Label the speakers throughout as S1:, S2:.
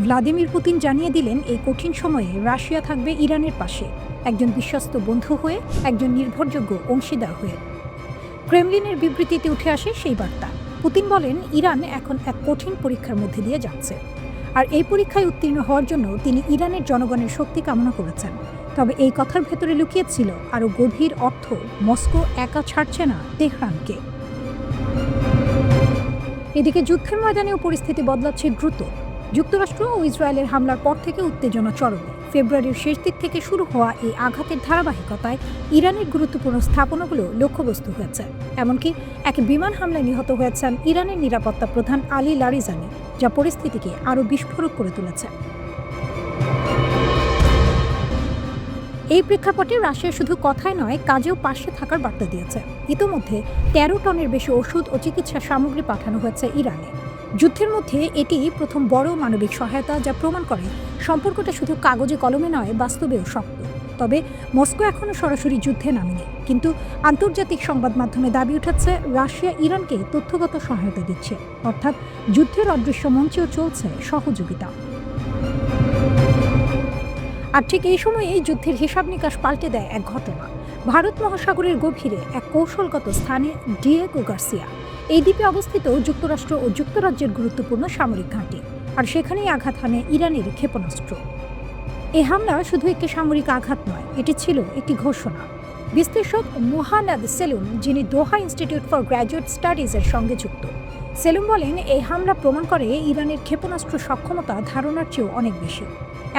S1: Vladimir Putin জানিয়ে দিলেন এই কঠিন সময়ে রাশিয়া থাকবে ইরানের পাশে, একজন বিশ্বস্ত বন্ধু হয়ে, একজন নির্ভরযোগ্য অংশীদার হয়ে। ক্রেমলিনের বিবৃতিতে উঠে আসে সেই বার্তা। পুতিন বলেন, ইরান এখন এক কঠিন পরীক্ষার মধ্যে দিয়ে যাচ্ছে, আর এই পরীক্ষায় উত্তীর্ণ হওয়ার জন্য তিনি ইরানের জনগণের শক্তি কামনা করেছেন। তবে এই কথার ভেতরে লুকিয়ে ছিল আরও গভীর অর্থ। মস্কো একা ছাড়ছে না তেহরানকে। এদিকে যুদ্ধের ময়দানেও পরিস্থিতি বদলাচ্ছে দ্রুত। যুক্তরাষ্ট্র ও ইসরায়েলের হামলার পর থেকে উত্তেজনা চরমে। ফেব্রুয়ারির শেষ দিক থেকে শুরু হওয়া এই আঘাতের ধারাবাহিকতায় ইরানের গুরুত্বপূর্ণ স্থাপনাগুলো লক্ষ্যবস্তু হয়েছে। এমনকি এক বিমান হামলায় নিহত হয়েছেন ইরানের নিরাপত্তা প্রধান আলী লারিজানি, যা পরিস্থিতিকে আরও বিস্ফোরক করে তুলেছে। এই প্রেক্ষাপটে রাশিয়া শুধু কথায় নয়, কাজেও পাশে থাকার বার্তা দিয়েছে। ইতোমধ্যে 13 টনের বেশি ওষুধ ও চিকিৎসা সামগ্রী পাঠানো হয়েছে ইরানে। যুদ্ধের মধ্যে এটি প্রথম বড় মানবিক সহায়তা, যা প্রমাণ করে সম্পর্কটা শুধু কাগজে কলমে নয়, বাস্তবেও শক্ত। তবে মস্কো এখনও সরাসরি যুদ্ধে নামেনি, কিন্তু আন্তর্জাতিক সংবাদ মাধ্যমে দাবি উঠেছে রাশিয়া ইরানকে তথ্যগত সহায়তা দিচ্ছে, অর্থাৎ যুদ্ধের অদৃশ্য মঞ্চেও চলছে সহযোগিতা। আর ঠিক এই সময়েই যুদ্ধের হিসাব নিকাশ পাল্টে দেয় এক ঘটনা। ভারত মহাসাগরের গভীরে এক কৌশলগত স্থানে ডিয়েগো গার্সিয়া, এই দ্বীপে অবস্থিত যুক্তরাষ্ট্র ও যুক্তরাজ্যের গুরুত্বপূর্ণ সামরিক ঘাঁটি, আর সেখানেই আঘাত হানে ইরানের ক্ষেপণাস্ত্র। এ হামলা শুধু একটি সামরিক আঘাত নয়, এটি ছিল একটি ঘোষণা। বিশ্লেষক মুহান্নাদ সেলুম, যিনি দোহা ইনস্টিটিউট ফর গ্র্যাজুয়েট স্টাডিজের সঙ্গে যুক্ত, সেলুম বলেন, এই হামলা প্রমাণ করে ইরানের ক্ষেপণাস্ত্র সক্ষমতা ধারণার চেয়েও অনেক বেশি।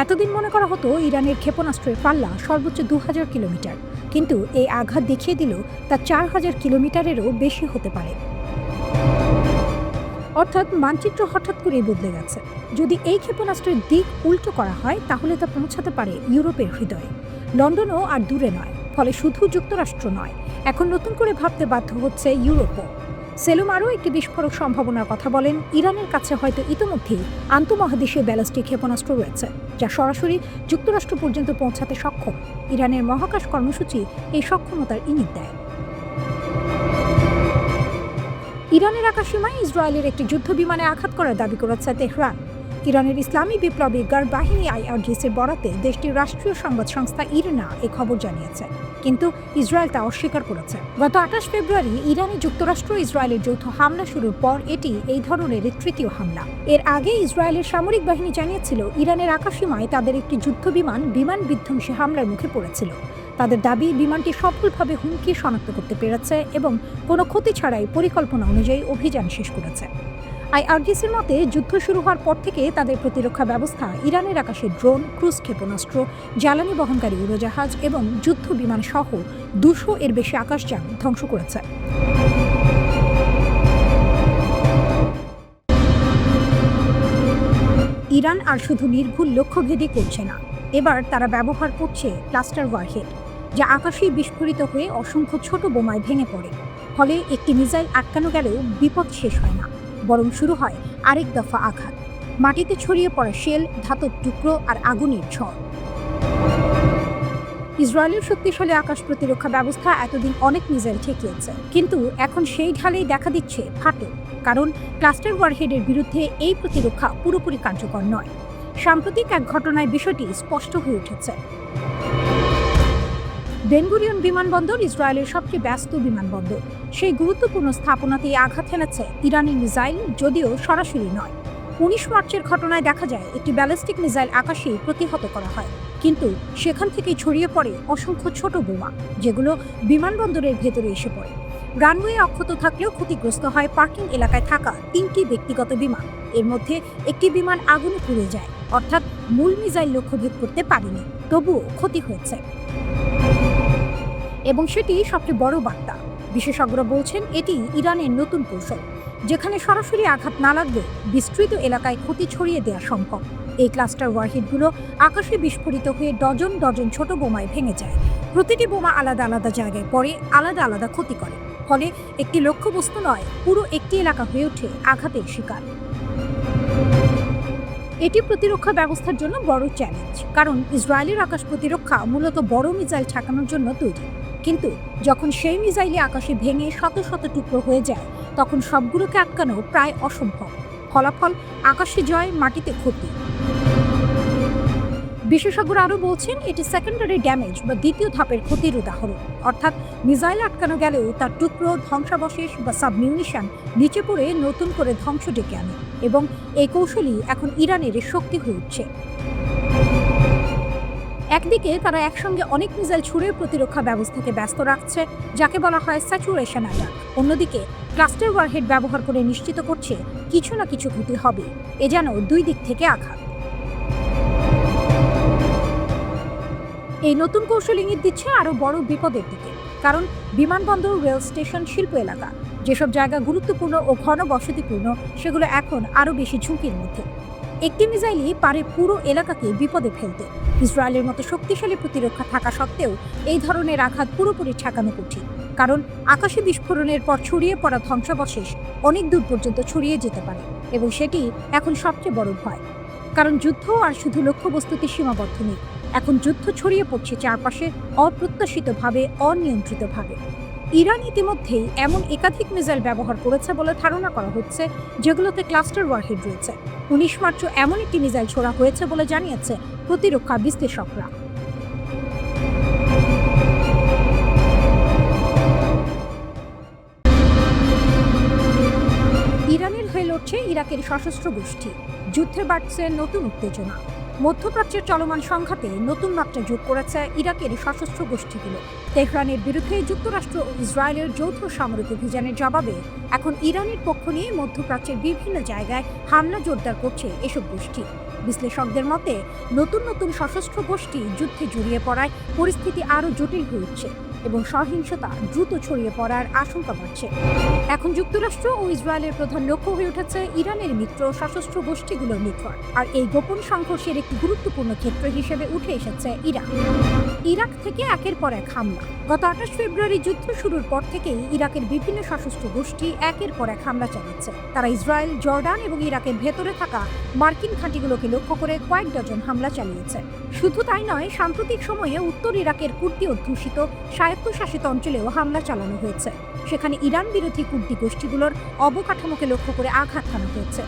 S1: এতদিন মনে করা হতো ইরানের ক্ষেপণাস্ত্রের পাল্লা সর্বোচ্চ 2000 কিলোমিটার, কিন্তু এই আঘাত দেখিয়ে দিল তা 4000 কিলোমিটারেরও বেশি হতে পারে। অর্থাৎ মানচিত্র হঠাৎ করেই বদলে গেছে। যদি এই ক্ষেপণাস্ত্রের দিক উল্টো করা হয়, তাহলে তা পৌঁছাতে পারে ইউরোপের হৃদয়ে। লন্ডনও আর দূরে নয়। ফলে শুধু যুক্তরাষ্ট্র নয়, এখন নতুন করে ভাবতে বাধ্য হচ্ছে ইউরোপও। সেলুম আরও একটি বিস্ফোরক সম্ভাবনার কথা বলেন। ইরানের কাছে হয়তো ইতিমধ্যেই আন্তঃমহাদেশীয় ব্যালিস্টিক ক্ষেপণাস্ত্র রয়েছে, যা সরাসরি যুক্তরাষ্ট্র পর্যন্ত পৌঁছাতে সক্ষম। ইরানের মহাকাশ কর্মসূচি এই সক্ষমতার ইঙ্গিত দেয়। ইরানের আকাশসীমায় ইসরায়েলের একটি যুদ্ধ বিমানে আঘাত করার দাবি করেছে তেহরান। ইরানের ইসলামী বিপ্লবী গার্ড বাহিনী IRGCর বরাতে দেশটির রাষ্ট্রীয় সংবাদ সংস্থা ইরনা এ খবর জানিয়েছে, কিন্তু ইসরায়েল তা অস্বীকার করেছে। গত 28 ফেব্রুয়ারি ইরানে যুক্তরাষ্ট্র ইসরায়েলের যৌথ হামলা শুরুর পর এটি এই ধরনের তৃতীয় হামলা। এর আগে ইসরায়েলের সামরিক বাহিনী জানিয়েছিল ইরানের আকাশসীমায় তাদের একটি যুদ্ধ বিমান বিধ্বংসী হামলার মুখে পড়েছিল। তাদের দাবি, বিমানটি সফলভাবে হুমকি শনাক্ত করতে পেরেছে এবং কোনো ক্ষতি ছাড়াই পরিকল্পনা অনুযায়ী অভিযান শেষ করেছে। IRGCর মতে, যুদ্ধ শুরু হওয়ার পর থেকে তাদের প্রতিরক্ষা ব্যবস্থা ইরানের আকাশে ড্রোন, ক্রুজ ক্ষেপণাস্ত্র, জ্বালানি বহনকারী উড়োজাহাজ এবং যুদ্ধ বিমান সহ 200 এর বেশি আকাশযান ধ্বংস করেছে। ইরান আর শুধু নির্ভুল লক্ষ্যভেদী করছে না, এবার তারা ব্যবহার করছে ক্লাস্টার ওয়ারহেড, যা আকাশেই বিস্ফোরিত হয়ে অসংখ্য ছোট বোমায় ভেঙে পড়ে। ফলে একটি মিসাইল আটকানো গেলেও বিপদ শেষ হয় না, বরং শুরু হয় আরেক দফা আঘাত। মাটিতে ছড়িয়ে পড়া শেল, ধাতব টুকরো আর আগুনের ঝড়। ইসরায়েলের শক্তিশালী আকাশ প্রতিরক্ষা ব্যবস্থা এতদিন অনেক মিসাইল ঠেকিয়েছে, কিন্তু এখন সেই ঢালেই দেখা দিচ্ছে ফাটল। কারণ ক্লাস্টার ওয়ারহেডের বিরুদ্ধে এই প্রতিরক্ষা পুরোপুরি কার্যকর নয়। সাম্প্রতিক এক ঘটনায় বিষয়টি স্পষ্ট হয়ে উঠেছে। বেন গুরিয়ন বিমানবন্দর ইসরায়েলের সবচেয়ে ব্যস্ত বিমানবন্দর। সেই গুরুত্বপূর্ণ স্থাপনাতেই আঘাত হেনেছে ইরানি মিসাইল, যদিও সরাসরি নয়। 19 মার্চের ঘটনায় দেখা যায় একটি ব্যালিস্টিক মিসাইল আকাশেই প্রতিহত করা হয়, কিন্তু সেখান থেকেই ছড়িয়ে পড়ে অসংখ্য ছোট বোমা, যেগুলো বিমানবন্দরের ভেতরে এসে পড়ে। রানওয়ে অক্ষত থাকলেও ক্ষতিগ্রস্ত হয় পার্কিং এলাকায় থাকা 3টি ব্যক্তিগত বিমান। এর মধ্যে একটি বিমান আগুনে পুড়ে যায়, অর্থাৎ মূল মিসাইল লক্ষ্যভেদ করতে পারেনি, তবুও ক্ষতি হয়েছে। এবং সেটি সবচেয়ে বড় বার্তা। বিশেষজ্ঞরা বলছেন এটি ইরানের নতুন কৌশল, যেখানে সরাসরি আঘাত না লাগলেও বিস্তৃত এলাকায় ক্ষতি ছড়িয়ে দেওয়া সম্ভব। এই ক্লাস্টার ওয়ারহেডগুলো আকাশে বিস্ফোরিত হয়ে ডজন ডজন ছোট বোমায় ভেঙে যায়। প্রতিটি বোমা আলাদা আলাদা জায়গায় পড়ে, আলাদা আলাদা ক্ষতি করে। ফলে একটি লক্ষ্যবস্তু নয়, পুরো একটি এলাকা হয়ে ওঠে আঘাতের শিকার। এটি প্রতিরক্ষা ব্যবস্থার জন্য বড় চ্যালেঞ্জ, কারণ ইসরায়েলের আকাশ প্রতিরক্ষা মূলত বড় মিসাইল ঠেকানোর জন্য তৈরি। কিন্তু যখন সেই মিসাইলে আকাশে ভেঙে শত শত টুকরো হয়ে যায়, তখন সবগুলোকে আটকানো প্রায় অসম্ভব। ফলাফল, আকাশে জয়, মাটিতে ক্ষতি। বিশেষজ্ঞরা আরও বলছেন এটি সেকেন্ডারি ড্যামেজ বা দ্বিতীয় ধাপের ক্ষতির উদাহরণ, অর্থাৎ মিসাইল আটকানো গেলেও তার টুকরো, ধ্বংসাবশেষ বা সাবমিউনিশন নিচে পড়ে নতুন করে ধ্বংস ডেকে আনে, এবং এই কৌশলই এখন ইরানের শক্তি হয়ে উঠছে। একদিকে তারা একসঙ্গে অনেক মিসাইল ছুড়ে প্রতিরক্ষা ব্যবস্থাকে ব্যস্ত রাখছে, যাকে বলা হয় স্যাচুরেশন অ্যাটাক। অন্যদিকে ক্লাস্টার ওয়ারহেড ব্যবহার করে নিশ্চিত করছে কিছু না কিছু ক্ষতি হবে। এ যেন দুই দিক থেকে আঘাত। এই নতুন কৌশল ইঙ্গিত দিচ্ছে আরও বড় বিপদের দিকে, কারণ বিমানবন্দর, রেল স্টেশন, শিল্প এলাকা, যেসব জায়গা গুরুত্বপূর্ণ ও ঘন বসতিপূর্ণ, সেগুলো এখন আরও বেশি ঝুঁকির মধ্যে। একটি মিসাইলই পারে পুরো এলাকাকে বিপদে ফেলতে। ইসরায়েলের মতো শক্তিশালী প্রতিরক্ষা থাকা সত্ত্বেও এই ধরনের আঘাত পুরোপুরি ঠেকানো কঠিন, কারণ আকাশে বিস্ফোরণের পর ছড়িয়ে পড়া ধ্বংসাবশেষ অনেক দূর পর্যন্ত ছড়িয়ে যেতে পারে, এবং সেটি এখন সবচেয়ে বড় ভয়। কারণ যুদ্ধ আর শুধু লক্ষ্যবস্তুতে সীমাবদ্ধ নেই, এখন যুদ্ধ ছড়িয়ে পড়ছে চারপাশে অপ্রত্যাশিতভাবে, অনিয়ন্ত্রিতভাবে। ইরান ইতিমধ্যেই এমন একাধিক মিসাইল ব্যবহার করেছে বলে ধারণা করা হচ্ছে, যেগুলোতে ক্লাস্টার ওয়ারহেড রয়েছে। 19 মার্চ এমন একটি মিসাইল ছোড়া হয়েছে বলে জানিয়েছে প্রতিরক্ষা বিশ্লেষকরা। ইরানের হয়ে লড়ছে ইরাকের সশস্ত্র গোষ্ঠী, যুদ্ধে বাড়ছে নতুন উত্তেজনা। মধ্যপ্রাচ্যের চলমান সংঘাতে নতুন মাত্রা যোগ করেছে ইরাকের সশস্ত্র গোষ্ঠীগুলো। তেহরানের বিরুদ্ধে যুক্তরাষ্ট্র ও ইসরায়েলের যৌথ সামরিক অভিযানের জবাবে এখন ইরানের পক্ষ নিয়ে মধ্যপ্রাচ্যের বিভিন্ন জায়গায় হামলা জোরদার করছে এসব গোষ্ঠী। বিশ্লেষকদের মতে নতুন নতুন সশস্ত্র গোষ্ঠী যুদ্ধে জড়িয়ে পড়ায় পরিস্থিতি আরও জটিল হয়ে উঠছে এবং সহিংসতা দ্রুত ছড়িয়ে পড়ার আশঙ্কা বাড়ছে। এখন যুক্তরাষ্ট্র ও ইসরায়েলের প্রধান লক্ষ্য হয়ে উঠেছে ইরানের মিত্র সশস্ত্র গোষ্ঠীগুলোর নিকট, আর এই গোপন সংঘর্ষের একটি গুরুত্বপূর্ণ ক্ষেত্র হিসেবে উঠে এসেছে ইরাক। ইরাক থেকে একের পর এক হামলা। গত 28 ফেব্রুয়ারি যুদ্ধ শুরুর পর থেকেই ইরাকের বিভিন্ন সশস্ত্র গোষ্ঠী একের পর এক হামলা চালাচ্ছে। তারা ইসরায়েল, জর্ডান এবং ইরাকের ভেতরে থাকা মার্কিন ঘাঁটিগুলোকে লক্ষ্য করে কয়েক ডজন হামলা চালিয়েছে। শুধু তাই নয়, সাম্প্রতিক সময়ে উত্তর ইরাকের কুর্দি অধ্যুষিত স্বায়ত্তশাসিত অঞ্চলেও হামলা চালানো হয়েছে। সেখানে ইরান বিরোধী কুর্দি গোষ্ঠীগুলোর অবকাঠামোকে লক্ষ্য করে আঘাত হানা হয়েছে।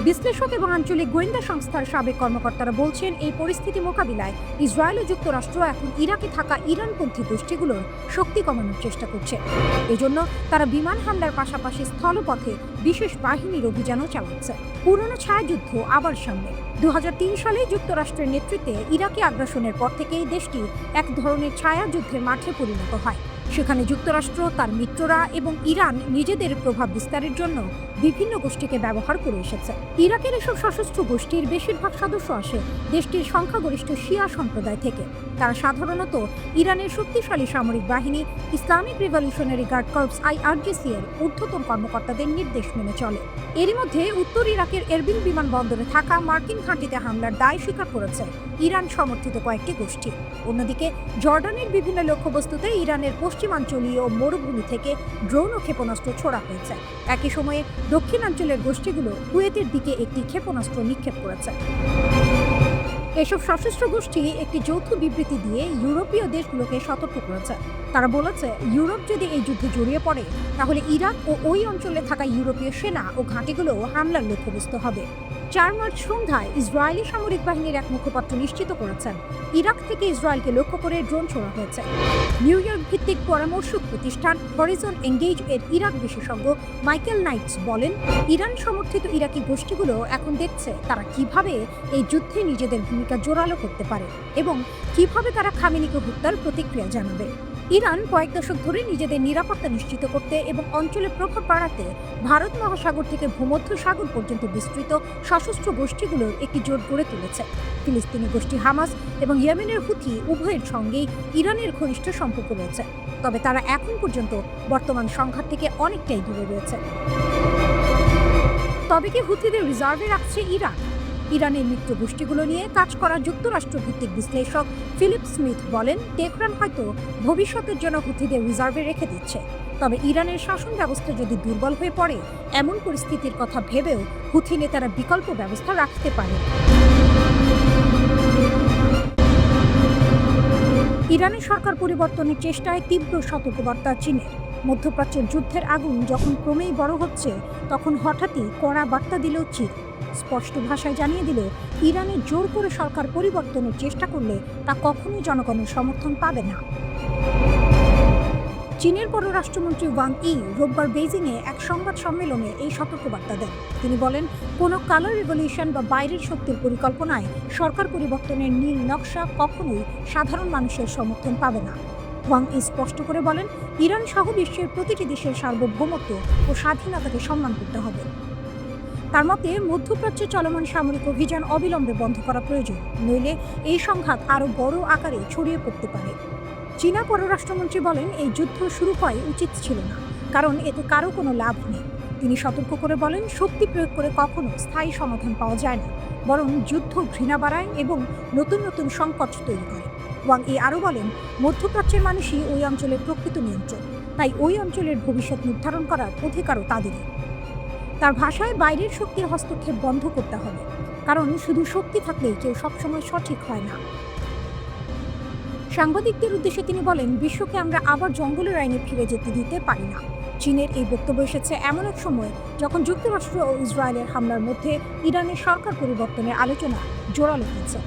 S1: বিশ্লেষক এবং আঞ্চলিক গোয়েন্দা সংস্থার সাবেক কর্মকর্তারা বলছেন, এই পরিস্থিতি মোকাবিলায় ইসরায়েল ও যুক্তরাষ্ট্র এখন ইরাকে থাকা ইরানপন্থী গোষ্ঠীগুলোর শক্তি কমানোর চেষ্টা করছে। এজন্য তারা বিমান হামলার পাশাপাশি স্থলপথে বিশেষ বাহিনীর অভিযানও চালাচ্ছে। পুরনো ছায়াযুদ্ধ আবার সামনে। 2003 সালে যুক্তরাষ্ট্রের নেতৃত্বে ইরাকি আগ্রাসনের পর থেকেই দেশটি এক ধরনের ছায়াযুদ্ধের মাঠে পরিণত হয়। সেখানে যুক্তরাষ্ট্র, তার মিত্ররা এবং ইরান নিজেদের প্রভাব বিস্তারের জন্য বিভিন্ন গোষ্ঠীকে ব্যবহার করে এসেছে। ইরাকের এসব সশস্ত্র গোষ্ঠীর বেশিরভাগ সদস্য আসে দেশটির সংখ্যাগরিষ্ঠ শিয়া সম্প্রদায় থেকে। তারা সাধারণত ইরানের শক্তিশালী সামরিক বাহিনী, Islamic Revolutionary Guard Corps IRGC এর ঊর্ধ্বতন কর্মকর্তাদের নির্দেশ মেনে চলে। এরই মধ্যে উত্তর ইরাকের এরবিল বিমানবন্দরে থাকা মার্কিন ঘাঁটিতে হামলার দায় স্বীকার করেছে ইরান সমর্থিত কয়েকটি গোষ্ঠী। অন্যদিকে জর্ডানের বিভিন্ন লক্ষ্যবস্তুতে ইরানের পশ্চিমাঞ্চলীয় মরুভূমি থেকে ড্রোন ও ক্ষেপণাস্ত্র ছোড়া হয়েছে। একই সময়ে দক্ষিণাঞ্চলের গোষ্ঠীগুলো কুয়েতের দিকে একটি ক্ষেপণাস্ত্র নিক্ষেপ করেছে। এসব সশস্ত্র গোষ্ঠী একটি যৌথ বিবৃতি দিয়ে ইউরোপীয় দেশগুলোকে সতর্ক করেছে। তারা বলেছে, ইউরোপ যদি এই যুদ্ধে জড়িয়ে পড়ে তাহলে ইরাক ও ওই অঞ্চলে থাকা ইউরোপীয় সেনা ও ঘাঁটিগুলো হামলার লক্ষ্যবস্তু হবে। 4 মার্চ সন্ধ্যায় ইসরায়েলি সামরিক বাহিনীর এক মুখপাত্র নিশ্চিত করেছেন, ইরাক থেকে ইসরায়েলকে লক্ষ্য করে ড্রোন ছোড়া হয়েছে। নিউ ইয়র্ক ভিত্তিক পরামর্শক প্রতিষ্ঠান হরিজন এঙ্গেজ এর ইরাক বিশেষজ্ঞ মাইকেল নাইটস বলেন, ইরান সমর্থিত ইরাকি গোষ্ঠীগুলো এখন দেখছে তারা কিভাবে এই যুদ্ধে নিজেদের ভূমিকা জোরালো করতে পারে এবং কিভাবে তারা খামেনিকে হত্যার প্রতিক্রিয়া জানাবে। ইরান কয়েক দশক ধরে নিজেদের নিরাপত্তা নিশ্চিত করতে এবং অঞ্চলে প্রভাব বাড়াতে ভারত মহাসাগর থেকে ভূমধ্য সাগর পর্যন্ত বিস্তৃত সশস্ত্র গোষ্ঠীগুলোর একটি জোট গড়ে তুলেছে। ফিলিস্তিনি গোষ্ঠী হামাস এবং ইয়েমেনের হুথি উভয়ের সঙ্গেই ইরানের ঘনিষ্ঠ সম্পর্ক রয়েছে, তবে তারা এখন পর্যন্ত বর্তমান সংঘাত থেকে অনেকটাই দূরে রয়েছে। তবে কি হুথিদের রিজার্ভে রাখছে ইরান? ইরানের মিত্র গোষ্ঠীগুলো নিয়ে কাজ করা যুক্তরাষ্ট্র ভিত্তিক বিশ্লেষক ফিলিপ স্মিথ বলেন, তেহরান হয়তো ভবিষ্যতের জন্য হুথিদের রিজার্ভে রেখে দিচ্ছে। তবে ইরানের শাসন ব্যবস্থা যদি দুর্বল হয়ে পড়ে, এমন পরিস্থিতির কথা ভেবেও হুথি নেতারা বিকল্প ব্যবস্থা রাখতে পারে। ইরানের সরকার পরিবর্তনের চেষ্টায় তীব্র সতর্কবার্তা চীনের। মধ্যপ্রাচ্যের যুদ্ধের আগুন যখন ক্রমেই বড় হচ্ছে, তখন হঠাৎই কড়া বার্তা দিল চীন। স্পষ্ট ভাষায় জানিয়ে দিল, ইরানে জোর করে সরকার পরিবর্তনের চেষ্টা করলে তা কখনোই জনগণের সমর্থন পাবে না। চীনের পররাষ্ট্রমন্ত্রী ওয়াং ই রোববার বেইজিংয়ে এক সংবাদ সম্মেলনে এই সতর্কবার্তা দেন। তিনি বলেন, কোনো কালার রেভলিউশন বা বাইরের শক্তির পরিকল্পনায় সরকার পরিবর্তনের নীল নকশা কখনোই সাধারণ মানুষের সমর্থন পাবে না। ওয়াং ই স্পষ্ট করে বলেন, ইরান সহ বিশ্বের প্রতিটি দেশের সার্বভৌমত্ব ও স্বাধীনতাকে সম্মান করতে হবে। তার মতে, মধ্যপ্রাচ্যে চলমান সামরিক অভিযান অবিলম্বে বন্ধ করা প্রয়োজন, নইলে এই সংঘাত আরও বড় আকারে ছড়িয়ে পড়তে পারে। চীনা পররাষ্ট্রমন্ত্রী বলেন, এই যুদ্ধ শুরু হয় উচিত ছিল না, কারণ এতে কারো কোনো লাভ নেই। তিনি সতর্ক করে বলেন, শক্তি প্রয়োগ করে কখনো স্থায়ী সমাধান পাওয়া যায় না, বরং যুদ্ধ ঘৃণা বাড়ায় এবং নতুন নতুন সংকট তৈরি করে। ওয়াং ই আরও বলেন, মধ্যপ্রাচ্যের মানুষই ওই অঞ্চলের প্রকৃত নিয়ন্ত্রণ, তাই ওই অঞ্চলের ভবিষ্যৎ নির্ধারণ করার অধিকারও তাদেরই। তার ভাষায়, বাইরের শক্তির হস্তক্ষেপ বন্ধ করতে হবে, কারণ শুধু শক্তি থাকলেই কেউ সবসময় সঠিক হয় না। সাংবাদিকদের উদ্দেশ্যে তিনি বলেন, বিশ্বকে আমরা আবার জঙ্গলের আইনে ফিরে যেতে দিতে পারি না। চীনের এই বক্তব্য এসেছে এমন এক সময় যখন যুক্তরাষ্ট্র ও ইসরায়েলের হামলার মধ্যে ইরানের সরকার পরিবর্তনের আলোচনা জোরালো হয়েছে।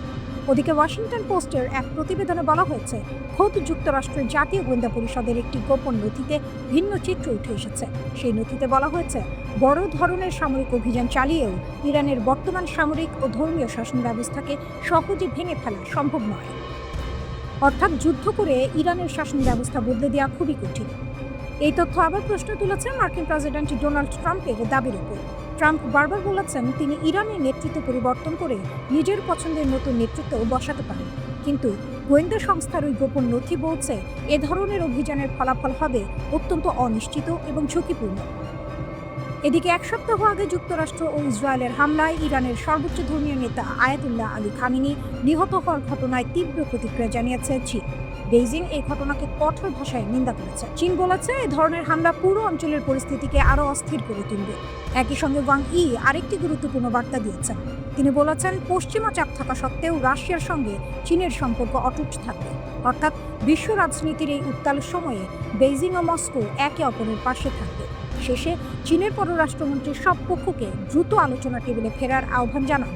S1: ওদিকে ওয়াশিংটন পোস্টের এক প্রতিবেদনে বলা হয়েছে, খোদ যুক্তরাষ্ট্রের জাতীয় গোয়েন্দা পরিষদের একটি গোপন নথিতে ভিন্ন চিত্র উঠে এসেছে। সেই নথিতে বলা হয়েছে, বড় ধরনের সামরিক অভিযান চালিয়েও ইরানের বর্তমান সামরিক ও ধর্মীয় শাসন ব্যবস্থাকে সহজে ভেঙে ফেলা সম্ভব নয়। অর্থাৎ যুদ্ধ করে ইরানের শাসন ব্যবস্থা বদলে দেওয়া খুবই কঠিন। এই তথ্য আবার প্রশ্ন তুলেছে মার্কিন প্রেসিডেন্ট ডোনাল্ড ট্রাম্পের দাবির উপর। ট্রাম্প বারবার বলেছেন, তিনি ইরানের নেতৃত্ব পরিবর্তন করে নিজের পছন্দের নতুন নেতৃত্ব বসাতে পারেন, কিন্তু গোয়েন্দা সংস্থার ওই গোপন নথি বলছে, এ ধরনের অভিযানের ফলাফল হবে অত্যন্ত অনিশ্চিত এবং ঝুঁকিপূর্ণ। এদিকে এক সপ্তাহ আগে যুক্তরাষ্ট্র ও ইসরায়েলের হামলায় ইরানের সর্বোচ্চ ধর্মীয় নেতা আয়াতুল্লাহ আলী খামেনি নিহত হওয়ার ঘটনায় তীব্র প্রতিক্রিয়া জানিয়েছে চীন। বেইজিং এই ঘটনাকে কঠোর ভাষায় নিন্দা করেছে। চীন বলেছে, এই ধরনের হামলা পুরো অঞ্চলের পরিস্থিতিকে আরও অস্থির করে তুলবে। একই সঙ্গে ওয়াং ই আরেকটি গুরুত্বপূর্ণ বার্তা দিয়েছেন। তিনি বলেছেন, পশ্চিমা চাপ থাকা সত্ত্বেও রাশিয়ার সঙ্গে চীনের সম্পর্ক অটুট থাকবে। অর্থাৎ বিশ্ব রাজনীতির এই উত্তাল সময়ে বেইজিং ও মস্কো একে অপরের পাশে থাকবে। শেষে চীনের পররাষ্ট্রমন্ত্রী সব পক্ষকে দ্রুত আলোচনা টেবিলে ফেরার আহ্বান জানান।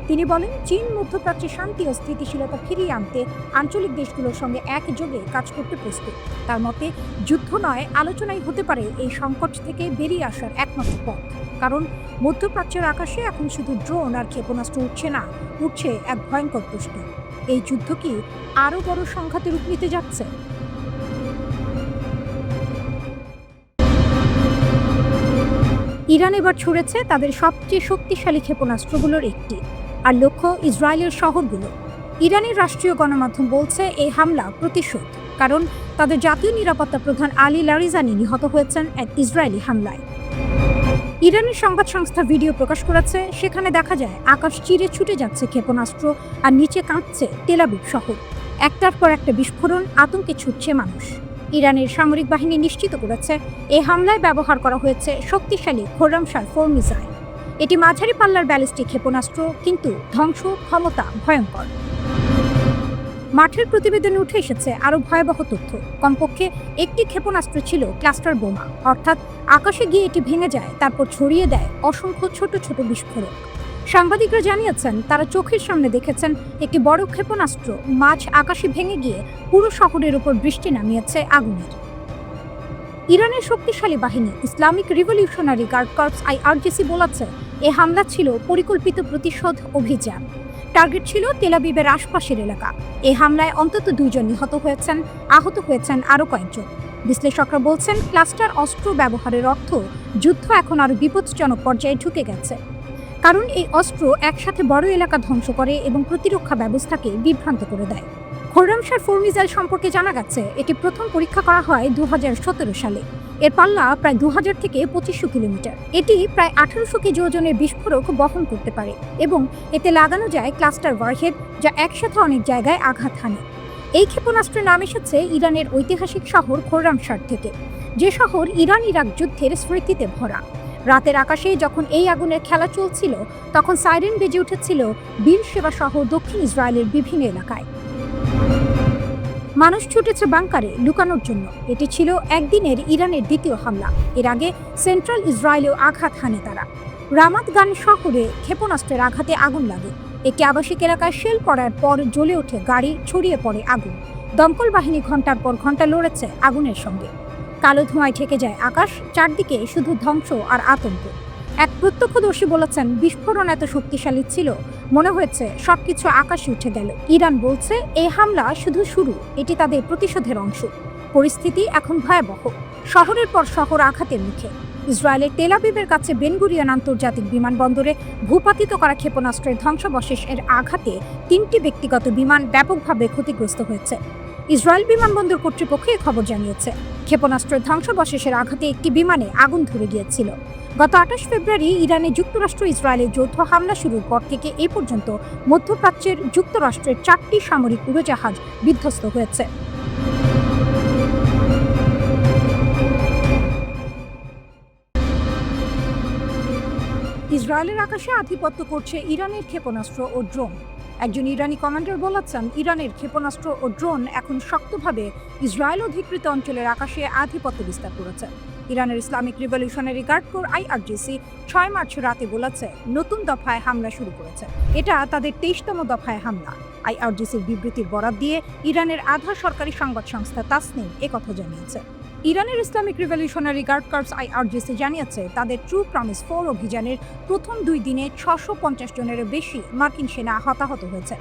S1: তিনি বলেন, চীন মধ্যপ্রাচ্যে শান্তি ও স্থিতিশীলতা ফিরিয়ে আনতে আঞ্চলিক দেশগুলোর সঙ্গে একযোগে কাজ করতে প্রস্তুত। তার মতে, যুদ্ধ নয়, আলোচনাই হতে পারে এই সংকট থেকে বেরিয়ে আসার একমাত্র পথ। কারণ মধ্যপ্রাচ্যের আকাশে এখন শুধু ড্রোন আর ক্ষেপণাস্ত্র উঠছে না, উঠছে এক ভয়ঙ্কর প্রশ্ন, এই যুদ্ধ কি আরও বড় সংঘাতে রূপ নিতে যাচ্ছে? ইরান এবার ছুড়েছে তাদের সবচেয়ে শক্তিশালী ক্ষেপণাস্ত্রগুলোর একটি, আর লক্ষ্য ইসরায়েলের শহরগুলো। ইরানের রাষ্ট্রীয় গণমাধ্যম বলছে, এই হামলা প্রতিশোধ, কারণ তাদের জাতীয় নিরাপত্তা প্রধান আলী লারিজানি নিহত হয়েছেন এক ইসরায়েলি হামলায়। ইরানের সংবাদ সংস্থা ভিডিও প্রকাশ করেছে, সেখানে দেখা যায় আকাশ চিরে ছুটে যাচ্ছে ক্ষেপণাস্ত্র, আর নিচে কাঁপছে তেল আবিব শহর। একটার পর একটা বিস্ফোরণ, আতঙ্কে ছুটছে মানুষ। ইরানের সামরিক বাহিনী নিশ্চিত করেছে, এই হামলায় ব্যবহার করা হয়েছে শক্তিশালী খোরামশার 4 মিসাইল। এটি মাঝারি পাল্লার ব্যালিস্টিক ক্ষেপণাস্ত্র, কিন্তু ধ্বংস ক্ষমতা ভয়ঙ্কর। মাঠের প্রতিবেদনে উঠে এসেছে আরও ভয়াবহ তথ্য। কমপক্ষে একটি ক্ষেপণাস্ত্র ছিল ক্লাস্টার বোমা, অর্থাৎ আকাশে গিয়ে এটি ভেঙে যায়, তারপর ছড়িয়ে দেয় অসংখ্য ছোট ছোট বিস্ফোরক। সাংবাদিকরা জানিয়েছেন, তারা চোখের সামনে দেখেছেন একটি বড় ক্ষেপণাস্ত্র মাঝ আকাশে ভেঙে গিয়ে পুরো শহরের উপর বৃষ্টি নামিয়েছে আগুনের। ইরানের শক্তিশালী বাহিনী Islamic Revolutionary Guard Corps IRGC বলেছে, এ হামলা ছিল পরিকল্পিত প্রতিশোধ অভিযান। টার্গেট ছিল তেল আবিবের আশপাশের এলাকা। এই হামলায় অন্তত 2 জন নিহত হয়েছেন, আহত হয়েছেন আরও কয়েকজন। বিশ্লেষকরা বলছেন, ক্লাস্টার অস্ত্র ব্যবহারের অর্থ যুদ্ধ এখন আরও বিপজ্জনক পর্যায়ে ঢুকে গেছে, কারণ এই অস্ত্র একসাথে বড় এলাকা ধ্বংস করে এবং প্রতিরক্ষা ব্যবস্থাকে বিভ্রান্ত করে দেয়। খোরামশার 4 মিসাইল সম্পর্কে জানা গেছে, এটি প্রথম পরীক্ষা করা হয় 2017 সালে। এর পাল্লা প্রায় 2000 থেকে 2500 কিলোমিটার। এটি প্রায় 1800 কেজি ওজনের বিস্ফোরক বহন করতে পারে এবং এতে লাগানো যায় ক্লাস্টার ওয়ারহেড, যা একসাথে অনেক জায়গায় আঘাত হানে। এই ক্ষেপণাস্ত্রের নাম এসেছে ইরানের ঐতিহাসিক শহর খোরামশার থেকে, যে শহর ইরান ইরাক যুদ্ধের স্মৃতিতে ভরা। রাতের আকাশে যখন এই আগুনের খেলা চলছিল, তখন সাইরেন বেজে উঠেছিল বীর সেবা সহ দক্ষিণ ইসরায়েলের বিভিন্ন এলাকায়। মানুষ ছুটেছে বাংকারে লুকানোর জন্য। এটি ছিল একদিনের ইরানের দ্বিতীয় হামলা। এর আগে সেন্ট্রাল ইসরায়েলেও আঘাত হানে তারা। রামাত গান শহরে ক্ষেপণাস্ত্রের আঘাতে আগুন লাগে। একটি আবাসিক এলাকায় শেল পড়ার পর জ্বলে ওঠে গাড়ি, ছড়িয়ে পড়ে আগুন। দমকল বাহিনী ঘন্টার পর ঘন্টা লড়েছে আগুনের সঙ্গে। কালো ধোঁয়ায় ঢেকে যায় আকাশ, চারদিকে শুধু ধ্বংস আর আতঙ্ক। এক প্রত্যক্ষদর্শী বলেছেন, বিস্ফোরণ এত শক্তিশালী ছিল, মনে হয়েছে সবকিছু আকাশে উঠে গেল। ইরান বলছে এই হামলা শুধু শুরু, এটি তাদের প্রতিশোধের অংশ। পরিস্থিতি এখন ভয়াবহ। শহরের পর শহর আঘাতের মুখে। ইসরায়েলের তেল আবিবের কাছে বেন গুরিয়ন আন্তর্জাতিক বিমানবন্দরে ভূপাতিত করা ক্ষেপণাস্ত্রের ধ্বংসাবশেষের আঘাতে 3টি ব্যক্তিগত বিমান ব্যাপকভাবে ক্ষতিগ্রস্ত হয়েছে। ইসরায়েল বিমানবন্দর কর্তৃপক্ষ এই খবর জানিয়েছে। ক্ষেপণাস্ত্রের ধ্বংসাবশেষের আঘাতে একটি বিমানে আগুন ধরে গিয়েছিল। গত 28 ফেব্রুয়ারি ইরানে যুক্তরাষ্ট্র ইসরায়েলের যৌথ হামলা শুরুর পর থেকে এ পর্যন্ত মধ্যপ্রাচ্যের যুক্তরাষ্ট্রের 4টি সামরিক উড়োজাহাজ বিধ্বস্ত হয়েছে। ইসরায়েলের আকাশে আধিপত্য করছে ইরানের ক্ষেপণাস্ত্র ও ড্রোন। একজন ইরানি কমান্ডার বলেছেন, ইরানের ক্ষেপণাস্ত্র ও ড্রোন এখন শক্তভাবে ইসরায়েল অধিকৃত অঞ্চলের আকাশে আধিপত্য বিস্তার করেছে। ইরানের Islamic Revolutionary Guard Corps IRGC 6 March রাতে বলেছে, নতুন দফায় হামলা শুরু করেছে। এটা তাদের 23তম দফায় হামলা। IRGCর বিবৃতির বরাত দিয়ে ইরানের আধা সরকারি সংবাদ সংস্থা তাসনিম একথা জানিয়েছে। ইরানের Islamic Revolutionary Guard Corps IRGC জানিয়েছে, তাদের ট্রু প্রমিস 4 অভিযানের প্রথম 2 দিনে 650 জনেরও বেশি মার্কিন সেনা হতাহত হয়েছে।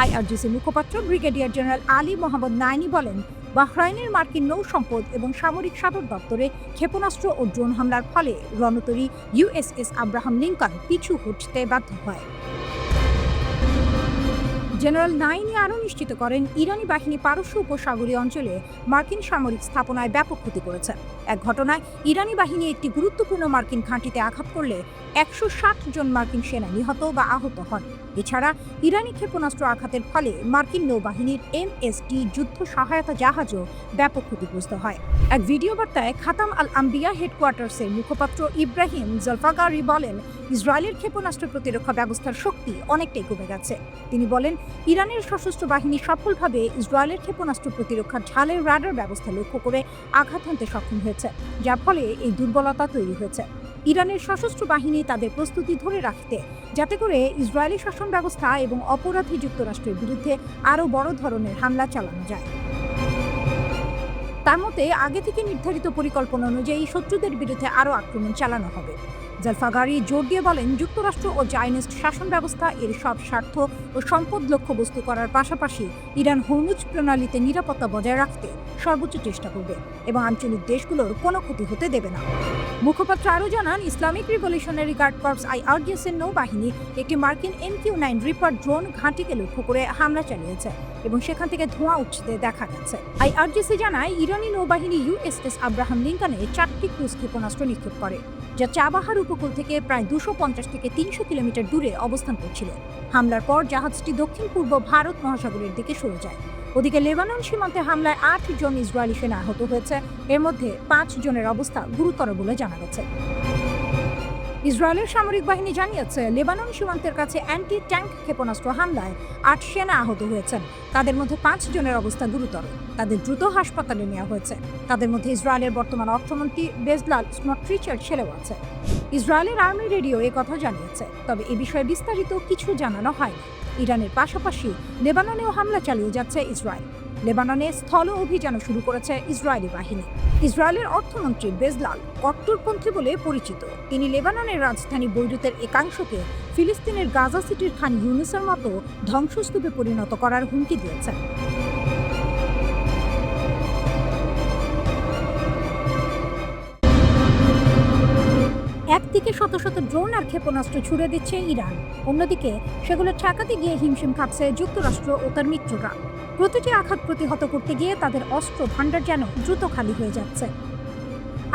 S1: IRGC মুখপাত্র ব্রিগেডিয়ার জেনারেল আলী মোহাম্মদ নাইনি বলেন, বাহরাইনের মার্কিন নৌ সম্পদ এবং সামরিক সদর দপ্তরে ক্ষেপণাস্ত্র ও ড্রোন হামলার ফলে রণতরী USS আব্রাহাম লিঙ্কন পিছু হটতে বাধ্য হয়। জেনারেল নাইনি আরও নিশ্চিত করেন, ইরানি বাহিনী পারস্য উপসাগরীয় অঞ্চলে মার্কিন সামরিক স্থাপনায় ব্যাপক ক্ষতি করেছে। এক ঘটনায় ইরানি বাহিনী একটি গুরুত্বপূর্ণ মার্কিন ঘাঁটিতে আঘাত করলে 160 জন মার্কিন সেনা নিহত বা আহত হন। এছাড়া ইরানি ক্ষেপণাস্ত্র আঘাতের ফলে মার্কিন নৌবাহিনীর MST যুদ্ধ সহায়তা জাহাজও ব্যাপক ক্ষতিগ্রস্ত হয়। এক ভিডিও বার্তায় খাতাম আল আম্বিয়া হেডকোয়ার্টার্সের মুখপাত্র ইব্রাহিম জলফাগারি বলেন, ইসরায়েলের ক্ষেপণাস্ত্র প্রতিরক্ষা ব্যবস্থার শক্তি অনেকটাই কমে গেছে। তিনি বলেন, ইরানের সশস্ত্র বাহিনী সফলভাবে ইসরায়েলের ক্ষেপণাস্ত্র প্রতিরক্ষার ঢালের রাডার ব্যবস্থা লক্ষ্য করে আঘাত হানতে সক্ষম হয়েছে, যার ফলে এই দুর্বলতা তৈরি হয়েছে। ইরানের সশস্ত্র বাহিনী তাদের প্রস্তুতি ধরে রাখতে, যাতে করে ইসরায়েলি শাসন ব্যবস্থা এবং অপরাধী যুক্তরাষ্ট্রের বিরুদ্ধে আরও বড় ধরনের হামলা চালানো যায়। তার মতে আগে থেকে নির্ধারিত পরিকল্পনা অনুযায়ী শত্রুদের বিরুদ্ধে আরও আক্রমণ চালানো হবে। জলফাগারি জোর দিয়ে বলেন, যুক্তরাষ্ট্র ও জায়নিস্ট শাসন ব্যবস্থা এর সব স্বার্থ ও সম্পদ লক্ষ্যবস্তু করার পাশাপাশি ইরান হরমুজ প্রণালীতে নিরাপত্তা বজায় রাখতে সর্বোচ্চ চেষ্টা করবে এবং আঞ্চলিক দেশগুলোর কোনো ক্ষতি হতে দেবে না। মুখপাত্র আরও জানান, ইসলামিক রিভলিউশনারি গার্ড কর্পস IRGCর নৌবাহিনী একটি মার্কিন MQ-9 রিপার ড্রোন ঘাঁটিকে লক্ষ্য করে হামলা চালিয়েছে এবং সেখান থেকে ধোঁয়া উঠতে দেখা গেছে। IRGC জানায়, ইরানি নৌবাহিনী USS আব্রাহাম লিঙ্কনে 4টি ক্রুজ ক্ষেপণাস্ত্র নিক্ষেপ করে, যা চাবাহার উপকূল থেকে প্রায় 250 থেকে 300 কিলোমিটার দূরে অবস্থান করছিল। হামলার পর জাহাজটি দক্ষিণ পূর্ব ভারত মহাসাগরের দিকে সরে যায়। ওদিকে লেবানন সীমান্তে হামলায় 8 জন ইসরায়েলি সেনা আহত হয়েছে। এর মধ্যে 5 জনের অবস্থা গুরুতর বলে জানা গেছে। ইসরায়েলের সামরিক বাহিনী জানিয়েছে, লেবানন সীমান্তের কাছে অ্যান্টি ট্যাঙ্ক ক্ষেপণাস্ত্র হামলায় 8 সেনা আহত হয়েছেন। তাদের মধ্যে 5 জনের অবস্থা গুরুতর। তাদের দ্রুত হাসপাতালে নেওয়া হয়েছে। তাদের মধ্যে ইসরায়েলের বর্তমান অর্থমন্ত্রী বেজলাল স্মোট্রিচের ছেলেও আছে। ইসরায়েলের আর্মি রেডিও কথা জানিয়েছে, তবে এ বিষয়ে বিস্তারিত কিছু জানানো হয়নি। ইরানের পাশাপাশি লেবাননেও হামলা চালিয়ে যাচ্ছে ইসরায়েল। লেবাননে স্থল অভিযানও শুরু করেছে ইসরায়েলি বাহিনী। ইসরায়েলের অর্থমন্ত্রী বেজলাল কট্টরপন্থী বলে পরিচিত। তিনি লেবাননের রাজধানী বৈরুতের একাংশকে ফিলিস্তিনের গাজা সিটির খান ইউনুসের মতো ধ্বংসস্তূপে পরিণত করার হুমকি দিয়েছেন। একদিকে শত শত ড্রোন আর ক্ষেপণাস্ত্র ছুড়ে দিচ্ছে ইরান, অন্যদিকে সেগুলো ঠেকাতে গিয়ে হিমশিম খাচ্ছে যুক্তরাষ্ট্র ও তার মিত্ররা। প্রতিটি আঘাত প্রতিহত করতে গিয়ে তাদের অস্ত্র ভাণ্ডার যেন দ্রুত খালি হয়ে যাচ্ছে।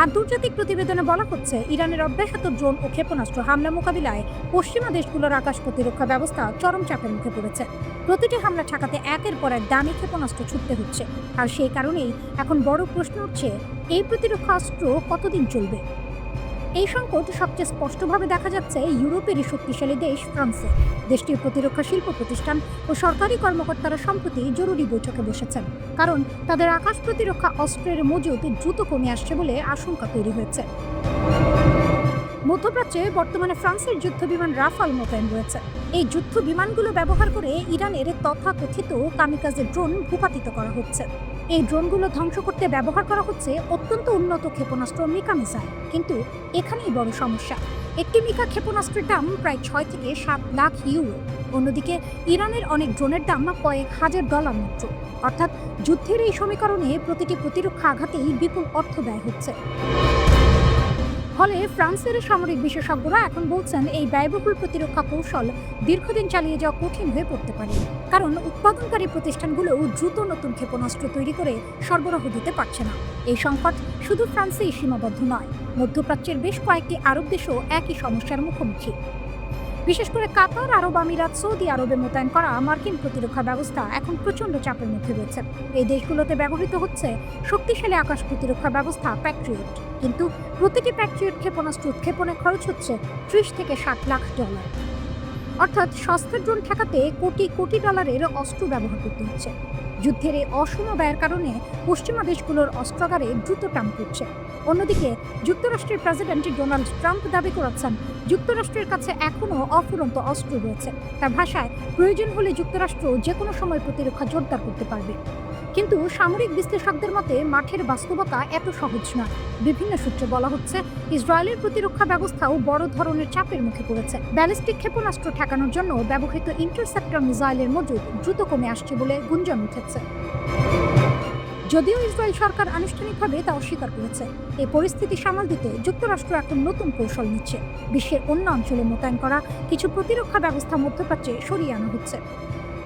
S1: আন্তর্জাতিক প্রতিবেদনে বলা হচ্ছে, ইরানের অব্যাহত ড্রোন ও ক্ষেপণাস্ত্র হামলা মোকাবিলায় পশ্চিমা দেশগুলোর আকাশ প্রতিরক্ষা ব্যবস্থা চরম চাপের মুখে পড়েছে। প্রতিটি হামলা ঠেকাতে একের পর এক দামি ক্ষেপণাস্ত্র ছুটতে হচ্ছে। আর সেই কারণেই এখন বড় প্রশ্ন উঠছে, এই প্রতিরক্ষা অস্ত্র কতদিন চলবে? এই সংকট সবচেয়ে স্পষ্টভাবে দেখা যাচ্ছে ইউরোপেরই শক্তিশালী দেশ ফ্রান্সে। দেশটির প্রতিরক্ষা শিল্প প্রতিষ্ঠান ও সরকারি কর্মকর্তারা সম্প্রতি জরুরি বৈঠকে বসেছেন, কারণ তাদের আকাশ প্রতিরক্ষা অস্ত্রের মজুত দ্রুত কমে আসছে বলে আশঙ্কা তৈরি হয়েছে। মধ্যপ্রাচ্যে বর্তমানে ফ্রান্সের যুদ্ধ বিমান রাফাল মোতায়েন রয়েছে। এই যুদ্ধ বিমানগুলো ব্যবহার করে ইরানের তথাকথিত কামিকাজে ড্রোন ভূপাতিত করা হচ্ছে। এই ড্রোনগুলো ধ্বংস করতে ব্যবহার করা হচ্ছে অত্যন্ত উন্নত ক্ষেপণাস্ত্র মিকা মিসাইল। কিন্তু এখানেই বড় সমস্যা, একটি মিকা ক্ষেপণাস্ত্রের দাম প্রায় 6 থেকে 7 লাখ ইউরো। অন্যদিকে ইরানের অনেক ড্রোনের দাম কয়েক হাজার ডলার মাত্র। অর্থাৎ যুদ্ধের এই সমীকরণে প্রতিটি প্রতিরক্ষা আঘাতেই বিপুল অর্থ ব্যয় হচ্ছে। ফলে ফ্রান্সের সামরিক বিশেষজ্ঞরা এখন বলছেন এই ব্যয়বহুল প্রতিরক্ষা কৌশল দীর্ঘদিন চালিয়ে যাওয়া কঠিন হয়ে পড়তে পারে, কারণ উৎপাদনকারী প্রতিষ্ঠানগুলো দ্রুত নতুন ক্ষেপণাস্ত্র তৈরি করে সরবরাহ দিতে পারছে না। এই সংকট শুধু ফ্রান্সেই সীমাবদ্ধ নয়, মধ্যপ্রাচ্যের বেশ কয়েকটি আরব দেশও একই সমস্যার মুখোমুখি। বিশেষ করে কাতার, আরব আমিরাত, সৌদি আরবে মোতায়েন করা মার্কিন প্রতিরক্ষা ব্যবস্থা এখন প্রচণ্ড চাপের মধ্যে রয়েছে। এই দেশগুলোতে ব্যবহৃত হচ্ছে শক্তিশালী আকাশ প্রতিরক্ষা ব্যবস্থা প্যাট্রিয়ট, কিন্তু প্রতিটি প্যাট্রিয়ট ক্ষেপণাস্ত্র উৎক্ষেপণে খরচ হচ্ছে 30 থেকে 60 লাখ ডলার। অর্থাৎ সস্তা ড্রোন ঠেকাতে কোটি কোটি ডলারের অস্ত্র ব্যবহার করতে হচ্ছে। যুদ্ধের এই অসম ব্যয়ের কারণে পশ্চিমা দেশগুলোর অস্ত্রাগারে দ্রুত টান পড়ছে। অন্যদিকে যুক্তরাষ্ট্রের প্রেসিডেন্ট ডোনাল্ড ট্রাম্প দাবি করেছেন যুক্তরাষ্ট্রের কাছে এখনও অফুরন্ত অস্ত্র রয়েছে। তার ভাষায়, প্রয়োজন হলে যুক্তরাষ্ট্র যে কোনো সময় প্রতিরক্ষা জোরদার করতে পারবে। কিন্তু সামরিক বিশ্লেষকদের মতে মাঠের বাস্তবতা এত সহজ নয়। বিভিন্ন সূত্রে বলা হচ্ছে ইসরায়েলের প্রতিরক্ষা ব্যবস্থাও বড় ধরনের চাপের মুখে পড়েছে। ব্যালিস্টিক ক্ষেপণাস্ত্র ঠেকানোর জন্য ব্যবহৃত ইন্টারসেপ্টর মিসাইলের মজুদ দ্রুত কমে আসছে বলে গুঞ্জন উঠেছে। যদিও ইসরায়েল সরকার আনুষ্ঠানিকভাবে তা অস্বীকার করেছে। এই পরিস্থিতি সামাল দিতে যুক্তরাষ্ট্র এখন নতুন কৌশল নিচ্ছে। বিশ্বের অন্য অঞ্চলে মোতায়েন করা কিছু প্রতিরক্ষা ব্যবস্থা মধ্যপ্রাচ্যে সরিয়ে আনা হচ্ছে।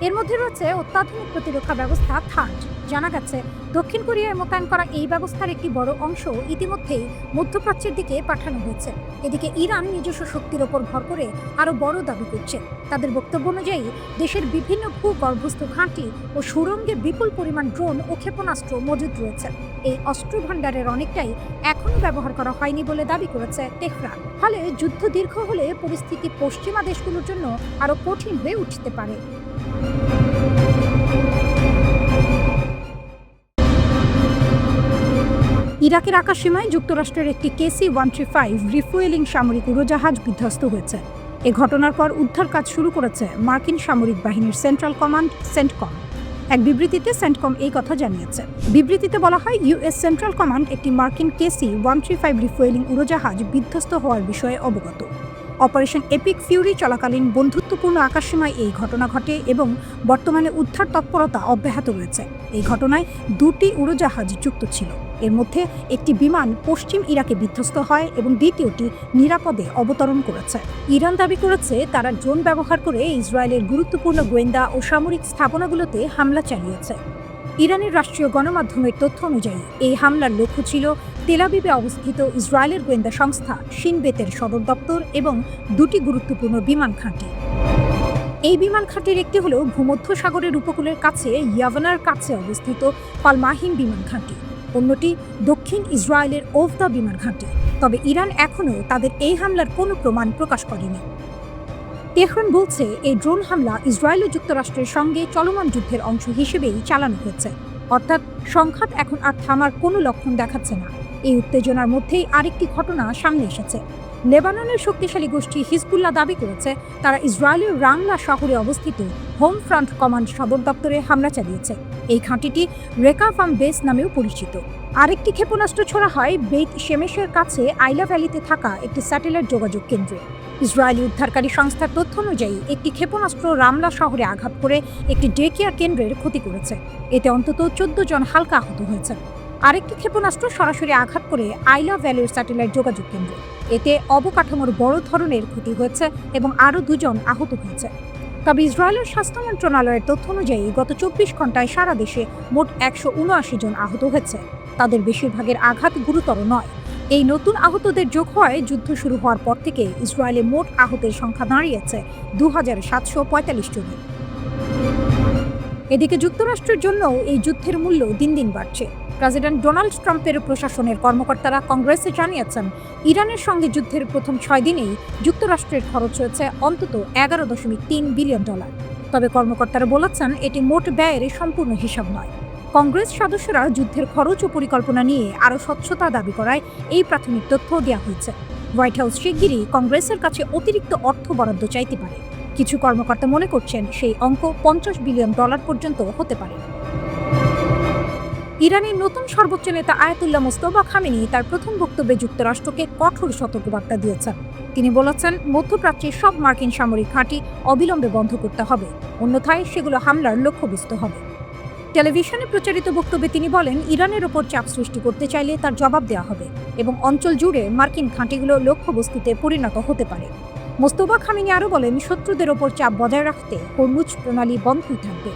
S1: এর মধ্যে রয়েছে অত্যাধুনিক প্রতিরক্ষা ব্যবস্থা থার্ড। জানা গেছে দক্ষিণ কোরিয়ায় মোতায়েন করা এই ব্যবস্থার একটি বড় অংশ ইতিমধ্যেই মধ্যপ্রাচ্যের দিকে পাঠানো হয়েছে। এদিকে ইরান নিজস্ব শক্তির ওপর ভর করে আরও বড় দাবি করছে। তাদের বক্তব্য অনুযায়ী দেশের বিভিন্ন ভূগর্ভস্থ ঘাঁটি ও সুড়ঙ্গে বিপুল পরিমাণ ড্রোন ও ক্ষেপণাস্ত্র মজুদ রয়েছে। এই অস্ত্র ভাণ্ডারের অনেকটাই এখনও ব্যবহার করা হয়নি বলে দাবি করেছে তেহরান। ফলে যুদ্ধ দীর্ঘ হলে পরিস্থিতি পশ্চিমা দেশগুলোর জন্য আরও কঠিন হয়ে উঠতে পারে। ইরাকের আকাশসীমায় যুক্তরাষ্ট্রের একটি KC-135 রিফুয়েলিং সামরিক উড়োজাহাজ বিধ্বস্ত হয়েছে। এ ঘটনার পর উদ্ধার কাজ শুরু করেছে মার্কিন সামরিক বাহিনীর সেন্ট্রাল কমান্ড সেন্টকম। এক বিবৃতিতে সেন্টকম এই কথা জানিয়েছে। বিবৃতিতে বলা হয়, ইউএস সেন্ট্রাল কমান্ড একটি মার্কিন KC-135 রিফুয়েলিং উড়োজাহাজ বিধ্বস্ত হওয়ার বিষয়ে অবগত। অপারেশন এপিক ফিউরি চলাকালীন বন্ধুত্বপূর্ণ আকাশসীমায় এই ঘটনা ঘটে এবং বর্তমানে উদ্ধার তৎপরতা অব্যাহত রয়েছে। এই ঘটনায় 2টি উড়োজাহাজ যুক্ত ছিল। এর মধ্যে একটি বিমান পশ্চিম ইরাকে বিধ্বস্ত হয় এবং দ্বিতীয়টি নিরাপদে অবতরণ করেছে। ইরান দাবি করেছে তারা ড্রোন ব্যবহার করে ইসরায়েলের গুরুত্বপূর্ণ গোয়েন্দা ও সামরিক স্থাপনাগুলোতে হামলা চালিয়েছে। ইরানের রাষ্ট্রীয় গণমাধ্যমের তথ্য অনুযায়ী এই হামলার লক্ষ্য ছিল তেল আবিবে অবস্থিত ইসরায়েলের গোয়েন্দা সংস্থা শিন বেতের সদর দপ্তর এবং 2টি গুরুত্বপূর্ণ বিমান ঘাঁটি। এই বিমান ঘাঁটির একটি হল ভূমধ্য সাগরের উপকূলের কাছে ইয়াভানার কাছে অবস্থিত পালমাহিম বিমান ঘাঁটি, অন্যটি দক্ষিণ ইসরায়েলের ওভদা বিমান ঘাঁটি। তবে ইরান এখনও তাদের এই হামলার কোনো প্রমাণ প্রকাশ করেনি। তেহরান বলছে এই ড্রোন হামলা ইসরায়েল ও যুক্তরাষ্ট্রের সঙ্গে চলমান যুদ্ধের অংশ হিসেবেই চালানো হয়েছে। অর্থাৎ সংঘাত এখন আর থামার কোনো লক্ষণ দেখাচ্ছে না। এই উত্তেজনার মধ্যেই আরেকটি ঘটনা সামনে এসেছে। লেবাননের শক্তিশালী গোষ্ঠী হিজবুল্লাহ দাবি করেছে তারা ইসরায়েলের রামলা শহরে অবস্থিত হোম ফ্রন্ট কমান্ড সদর দপ্তরে হামলা চালিয়েছে। এই ঘাঁটিটি রেকাফাম বেস নামেও পরিচিত। আরেকটি ক্ষেপণাস্ত্র ছোড়া হয় বেইত শেমেশের কাছে আইলা ভ্যালিতে থাকা একটি স্যাটেলাইট যোগাযোগ কেন্দ্রে। ইসরায়েলি উদ্ধারকারী সংস্থার তথ্য অনুযায়ী একটি ক্ষেপণাস্ত্র রামলা শহরে আঘাত করে একটি ডে কেয়ার কেন্দ্রের ক্ষতি করেছে। এতে অন্তত 14 জন হালকা আহত হয়েছে। আরেকটি ক্ষেপণাস্ত্র সরাসরি আঘাত করে আইলা ভ্যালির স্যাটেলাইট যোগাযোগ কেন্দ্র। এতে অবকাঠামোর বড় ধরনের ক্ষতি হয়েছে এবং আরও 2 জন আহত হয়েছে। তবে ইসরায়েলের স্বাস্থ্য মন্ত্রণালয়ের তথ্য অনুযায়ী গত 24 ঘন্টায় সারা দেশে মোট 179 জন আহত হয়েছে। তাদের বেশিরভাগের আঘাত গুরুতর নয়। এই নতুন আহতদের যোগ হওয়ায় যুদ্ধ শুরু হওয়ার পর থেকে ইসরায়েলে মোট আহতের সংখ্যা দাঁড়িয়েছে 2745 জনে। এদিকে যুক্তরাষ্ট্রের জন্য এই যুদ্ধের মূল্য দিন দিন বাড়ছে। প্রেসিডেন্ট ডোনাল্ড ট্রাম্পের প্রশাসনের কর্মকর্তারা কংগ্রেসে জানিয়েছেন, ইরানের সঙ্গে যুদ্ধের প্রথম 6 দিনেই যুক্তরাষ্ট্রের খরচ হয়েছে অন্তত $11.3 বিলিয়ন। তবে কর্মকর্তারা বলেছেন, এটি মোট ব্যয়ের সম্পূর্ণ হিসাব নয়। কংগ্রেস সদস্যরা যুদ্ধের খরচ ও পরিকল্পনা নিয়ে আরও স্বচ্ছতা দাবি করায় এই প্রাথমিক তথ্য দেওয়া হয়েছে। হোয়াইট হাউস শিগগিরই কংগ্রেসের কাছে অতিরিক্ত অর্থ বরাদ্দ চাইতে পারে। কিছু কর্মকর্তা মনে করছেন, সেই অঙ্ক $50 বিলিয়ন পর্যন্ত হতে পারে। ইরানের নতুন সর্বোচ্চ নেতা আয়াতুল্লাহ মোস্তফা খামেনি তার প্রথম বক্তব্যে যুক্তরাষ্ট্রকে কঠোর সতর্কবার্তা দিয়েছেন। তিনি বলেছেন, মধ্যপ্রাচ্যের সব মার্কিন সামরিক ঘাঁটি অবিলম্বে বন্ধ করতে হবে, অন্যথায় সেগুলো হামলার লক্ষ্যবস্তু হবে। টেলিভিশনে প্রচারিত বক্তব্যে তিনি বলেন, ইরানের ওপর চাপ সৃষ্টি করতে চাইলে তার জবাব দেওয়া হবে এবং অঞ্চল জুড়ে মার্কিন ঘাঁটিগুলো লক্ষ্যবস্তুতে পরিণত হতে পারে। মোস্তফা খামেনি আরও বলেন, শত্রুদের ওপর চাপ বজায় রাখতে হরমুজ প্রণালী বন্ধই থাকবে।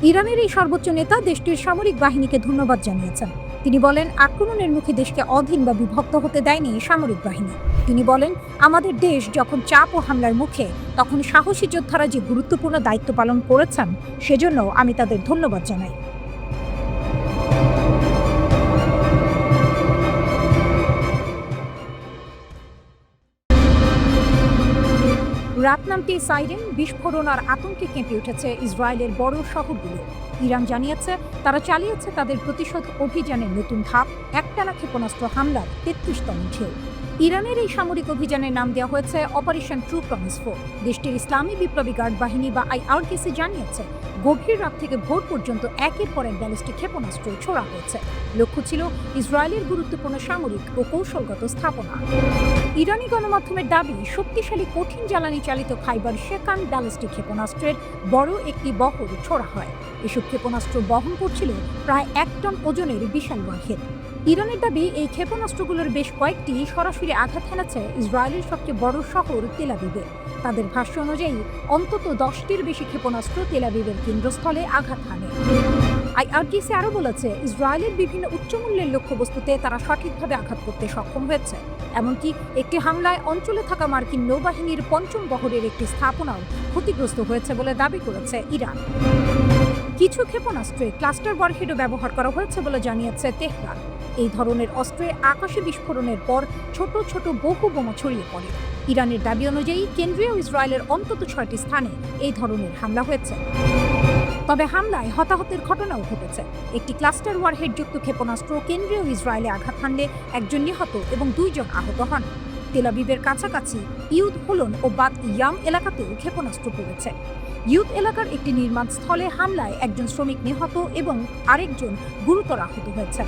S1: ইরানের এই সর্বোচ্চ নেতা দেশটির সামরিক বাহিনীকে ধন্যবাদ জানিয়েছেন। তিনি বলেন, আক্রমণের মুখে দেশকে অধীন বা বিভক্ত হতে দেয়নি সামরিক বাহিনী। তিনি বলেন, আমাদের দেশ যখন চাপ ও হামলার মুখে, তখন সাহসী যোদ্ধারা যে গুরুত্বপূর্ণ দায়িত্ব পালন করেছেন, সেজন্য আমি তাদের ধন্যবাদ জানাই। রাত নামতেই সাইরেন, বিস্ফোরণ আর আতঙ্কে কেঁপে উঠেছে ইসরায়েলের বড় শহরগুলো। ইরান জানিয়েছে, তারা চালিয়েছে তাদের প্রতিশোধ অভিযানের নতুন ধাপ, একটানা ক্ষেপণাস্ত্র হামলার 33তম ঢেউ। ইরানের এই সামরিক অভিযানের নাম দেওয়া হয়েছে অপারেশন ট্রু প্রমিস 4। দেশটির ইসলামী বিপ্লবী গার্ড বাহিনী বা IRGC জানিয়েছে, গভীর রাত থেকে ভোর পর্যন্ত একের পর এক ব্যালিস্টিক ক্ষেপণাস্ত্র ছোড়া হয়েছে। লক্ষ্য ছিল ইসরায়েলের গুরুত্বপূর্ণ সামরিক ও কৌশলগত স্থাপনা। ইরানি গণমাধ্যমের দাবি, শক্তিশালী কঠিন জ্বালানি চালিত খাইবার শেকান ব্যালিস্টিক ক্ষেপণাস্ত্রের বড় একটি বহর ছোড়া হয়। এসব ক্ষেপণাস্ত্র বহন করছিল প্রায় 1 টন ওজনের বিশাল ওয়ারহেড। ইরানের দাবি, এই ক্ষেপণাস্ত্রগুলোর বেশ কয়েকটি সরাসরি আঘাত হানাচ্ছে ইসরায়েলের সবচেয়ে বড় শহর তেল আবিবে। তাদের ভাষ্য অনুযায়ী অন্তত 10টির বেশি ক্ষেপণাস্ত্র তেল আবিবের কেন্দ্রস্থলে আঘাত হানে। IRGC আরও বলেছে, ইসরায়েলের বিভিন্ন উচ্চমূল্যের লক্ষ্যবস্তুতে তারা সঠিকভাবে আঘাত করতে সক্ষম হয়েছে। এমনকি একটি হামলায় অঞ্চলে থাকা মার্কিন নৌবাহিনীর 5ম বহরের একটি স্থাপনাও ক্ষতিগ্রস্ত হয়েছে বলে দাবি করেছে ইরান। কিছু ক্ষেপণাস্ত্রে ক্লাস্টার ওয়ারহেডও ব্যবহার করা হয়েছে বলে জানিয়েছে তেহরান। এই ধরনের অস্ত্রে আকাশে বিস্ফোরণের পর ছোট ছোট বহু বোমা ছড়িয়ে পড়ে। ইরানের দাবি অনুযায়ী কেন্দ্রীয় ইসরায়েলের অন্তত 6টি স্থানে এই ধরনের হামলা হয়েছে। তবে হামলায় হতাহতের ঘটনাও ঘটেছে। একটি ক্লাস্টার ওয়ারহেডযুক্ত ক্ষেপণাস্ত্র কেন্দ্রীয় ইসরায়েলে আঘাত হানলে 1 জন নিহত এবং 2 জন আহত হন। তেল আবিবের কাছাকাছি ইউদ হোলন ও বাত ইয়াম এলাকাতেও ক্ষেপণাস্ত্র পড়েছে। ইউদ এলাকার একটি নির্মাণ স্থলে হামলায় 1 জন শ্রমিক নিহত এবং আরেকজন গুরুতর আহত হয়েছে।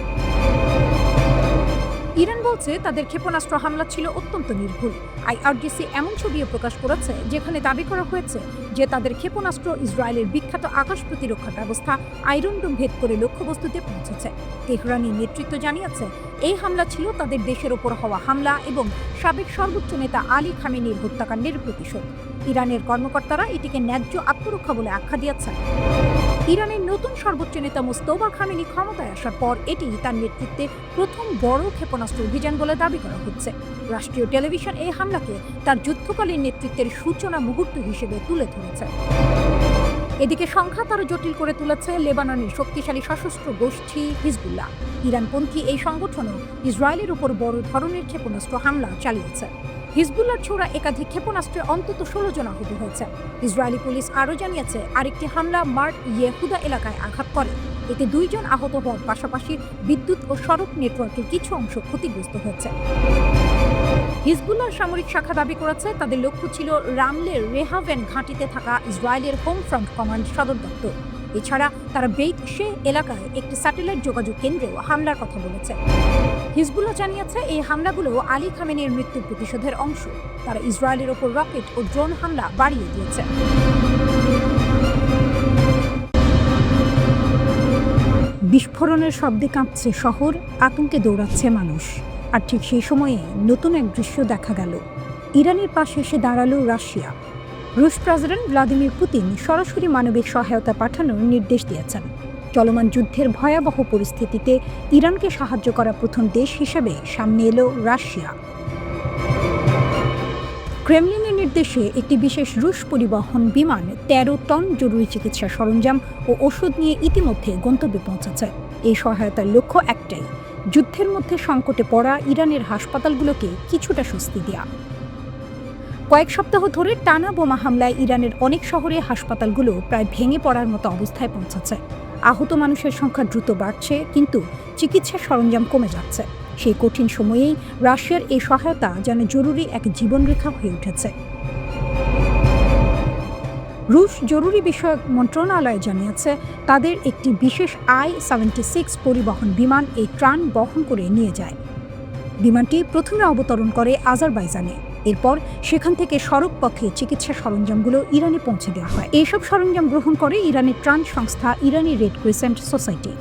S1: ইরান বলছে, তাদের ক্ষেপণাস্ত্র হামলা ছিল অত্যন্ত নির্ভুল। IRGC এমন ছবিও প্রকাশ করেছে যেখানে দাবি করা হয়েছে যে তাদের ক্ষেপণাস্ত্র ইসরায়েলের বিখ্যাত আকাশ প্রতিরক্ষা ব্যবস্থা আয়রন ডোম ভেদ করে লক্ষ্যবস্তুতে পৌঁছেছে। তেহরানি নেতৃত্ব জানিয়েছে, এই হামলা ছিল তাদের দেশের ওপর হওয়া হামলা এবং সাবেক সর্বোচ্চ নেতা আলী খামেনির হত্যাকাণ্ডের প্রতিশোধ। ইরানের কর্মকর্তারা এটিকে ন্যায্য আত্মরক্ষা বলে আখ্যা দিয়েছেন। ইরানের নতুন সর্বোচ্চ নেতা মোস্তফা খামেনি ক্ষমতায় আসার পর এটি তার নেতৃত্বে প্রথম বড় ক্ষেপণাস্ত্র অভিযান বলে দাবি করা হচ্ছে। রাষ্ট্রীয় টেলিভিশন এই হামলাকে তার যুদ্ধকালীন নেতৃত্বের সূচনা মুহূর্ত হিসেবে তুলে ধরেছে। এদিকে সংখ্যা তারা জটিল করে তুলেছে লেবাননের শক্তিশালী সশস্ত্র গোষ্ঠী হিজবুল্লাহ। ইরানপন্থী এই সংগঠনও ইসরায়েলের উপর বড় ধরনের ক্ষেপণাস্ত্র হামলা চালিয়েছে। হিজবুল্লাহর ছোড়া একাধিক ক্ষেপণাস্ত্রে অন্তত 16 জন আহত হয়েছে। ইসরায়েলি পুলিশ আরও জানিয়েছে, আরেকটি হামলা মার্ট ইয়েহুদা এলাকায় আঘাত করে। এতে 2 জন আহত হওয়ার পাশাপাশি বিদ্যুৎ ও সড়ক নেটওয়ার্কের কিছু অংশ ক্ষতিগ্রস্ত হয়েছে। হিজবুল্লাহর সামরিক শাখা দাবি করেছে, তাদের লক্ষ্য ছিল রামলের রেহাভেন ঘাঁটিতে থাকা ইসরায়েলের হোম ফ্রন্ট কমান্ড সদর দপ্তর। এছাড়া তারা বেইত শে এলাকায় একটি স্যাটেলাইট যোগাযোগ কেন্দ্রেও হামলার কথা বলেছে। হিজবুল্লাহ জানিয়েছে, এই হামলাগুলো আলী খামেনির মৃত্যুর প্রতিশোধের অংশ। তারা ইসরায়েলের ওপর রকেট ও ড্রোন হামলা বাড়িয়ে দিয়েছে। বিস্ফোরণের শব্দে কাঁপছে শহর, আতঙ্কে দৌড়াচ্ছে মানুষ। আর ঠিক সেই সময়ে নতুন এক দৃশ্য দেখা গেল। ইরানের পাশে এসে দাঁড়ালো রাশিয়া। রুশ প্রেসিডেন্ট ভ্লাদিমির পুতিন সরাসরি মানবিক সহায়তা পাঠানোর নির্দেশ দিয়েছেন। চলমান যুদ্ধের ভয়াবহ পরিস্থিতিতে ইরানকে সাহায্য করা প্রথম দেশ হিসেবে সামনে এলো রাশিয়া। ক্রেমলিনের উদ্দেশ্যে একটি বিশেষ রুশ পরিবহন বিমান ১৩ টন জরুরি চিকিৎসা সরঞ্জাম ও ওষুধ নিয়ে ইতিমধ্যে গন্তব্যে পৌঁছেছে। এই সহায়তার লক্ষ্য একটাই, যুদ্ধের মধ্যে সংকটে পড়া ইরানের হাসপাতালগুলোকে কিছুটা স্বস্তি দেওয়া। কয়েক সপ্তাহ ধরে টানা বোমা হামলায় ইরানের অনেক শহরে হাসপাতালগুলো প্রায় ভেঙে পড়ার মতো অবস্থায় পৌঁছেছে। আহত মানুষের সংখ্যা দ্রুত বাড়ছে, কিন্তু চিকিৎসা সরঞ্জাম কমে যাচ্ছে। সেই কঠিন সময়েই রাশিয়ার এই সহায়তা যেন জরুরি এক জীবনরেখা হয়ে উঠেছে। রুশ জরুরি বিষয়ক মন্ত্রণালয় জানিয়েছে, তাদের একটি বিশেষ I-76 পরিবহন বিমান এই ত্রাণ বহন করে নিয়ে যায়। বিমানটি প্রথমে অবতরণ করে আজারবাইজানে, এরপর সেখান থেকে সড়ক পথে চিকিৎসা সরঞ্জামগুলো ইরানে পৌঁছে দেওয়া হয়। এইসব সরঞ্জাম গ্রহণ করে ইরানের ত্রাণ সংস্থা ইরানি রেড ক্রিসেন্ট সোসাইটি।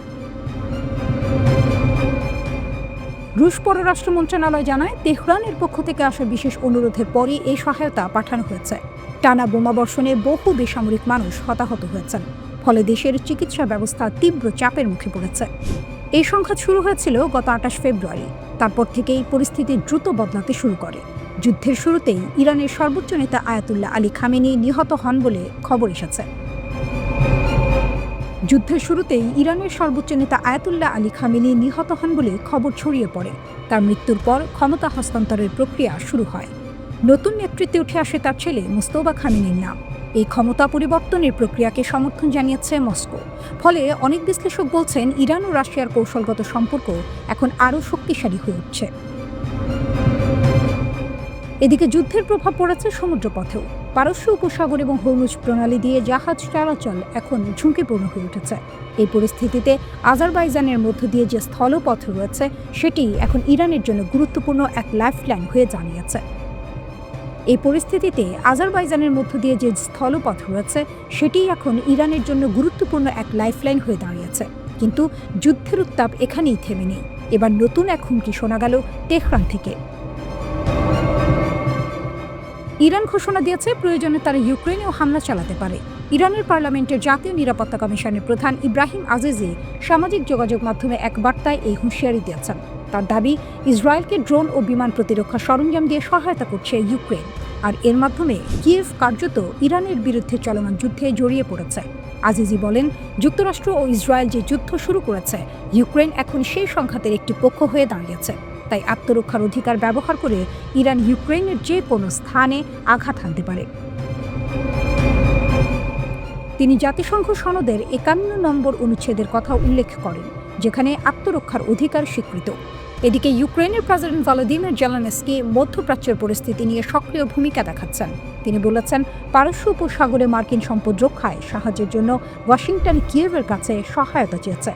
S1: রুশ পররাষ্ট্র মন্ত্রণালয় জানায়, তেহরানের পক্ষ থেকে আসা বিশেষ অনুরোধের পরই এই সহায়তা পাঠানো হয়েছে। টানা বোমাবর্ষণে বহু বেসামরিক মানুষ হতাহত হয়েছেন, ফলে দেশের চিকিৎসা ব্যবস্থা তীব্র চাপের মুখে পড়েছে। এই সংঘাত শুরু হয়েছিল গত ২৮ ফেব্রুয়ারি। তারপর থেকেই পরিস্থিতি দ্রুত বদলাতে শুরু করে। যুদ্ধের শুরুতেই ইরানের সর্বোচ্চ নেতা আয়াতুল্লাহ আলী খামেনি নিহত হন বলে খবর এসেছে। খবর ছড়িয়ে পড়ে। তার মৃত্যুর পর ক্ষমতা হস্তান্তরের প্রক্রিয়া শুরু হয়। নতুন নেতৃত্বে উঠে আসে তার ছেলে মোস্তফা খামেনির নাম। এই ক্ষমতা পরিবর্তনের প্রক্রিয়াকে সমর্থন জানিয়েছে মস্কো। ফলে অনেক বিশ্লেষক বলছেন, ইরান ও রাশিয়ার কৌশলগত সম্পর্ক এখন আরও শক্তিশালী হয়ে উঠছে। এদিকে যুদ্ধের প্রভাব পড়েছে সমুদ্রপথেও। পারস্য উপসাগর এবং হরমুজ প্রণালী দিয়ে জাহাজ চলাচল এখন ঝুঁকিপূর্ণ হয়ে উঠেছে। এই পরিস্থিতিতে আজারবাইজানের মধ্য দিয়ে যে স্থলপথ রয়েছে, সেটি এখন ইরানের জন্য গুরুত্বপূর্ণ এক লাইফলাইন হয়ে দাঁড়িয়েছে। কিন্তু যুদ্ধের উত্তাপ এখানেই থেমে নেই। এবার নতুন এক হুমকি শোনা গেল তেহরান থেকে। ইরান ঘোষণা দিয়েছে, প্রয়োজনে তারা ইউক্রেনেও হামলা চালাতে পারে। ইরানের পার্লামেন্টের জাতীয় নিরাপত্তা কমিশনের প্রধান ইব্রাহিম আজিজি সামাজিক যোগাযোগ মাধ্যমে এক বার্তায় এই হুঁশিয়ারি দিয়েছেন। তার দাবি, ইসরায়েলকে ড্রোন ও বিমান প্রতিরক্ষা সরঞ্জাম দিয়ে সহায়তা করছে ইউক্রেন, আর এর মাধ্যমে কিয়েভ কার্যত ইরানের বিরুদ্ধে চলমান যুদ্ধে জড়িয়ে পড়েছে। আজিজি বলেন, যুক্তরাষ্ট্র ও ইসরায়েল যে যুদ্ধ শুরু করেছে, ইউক্রেন এখন সেই সংঘাতের একটি পক্ষ হয়ে দাঁড়িয়েছে। তাই আত্মরক্ষার অধিকার ব্যবহার করে ইরান ইউক্রেনের যে কোনো স্থানে আঘাত হানতে পারে। তিনি জাতিসংঘ সনদের ৫১ নম্বর অনুচ্ছেদের কথা উল্লেখ করেন, যেখানে আত্মরক্ষার অধিকার স্বীকৃত। এদিকে ইউক্রেনের প্রেসিডেন্ট ভলোদিমির জেলেনস্কি মধ্যপ্রাচ্যের পরিস্থিতি নিয়ে সক্রিয় ভূমিকা দেখাচ্ছেন। তিনি বলেছেন, পারস্য উপসাগরে মার্কিন সম্পদ রক্ষায় সাহায্যের জন্য ওয়াশিংটন কিয়েভের কাছে সহায়তা চেয়েছে।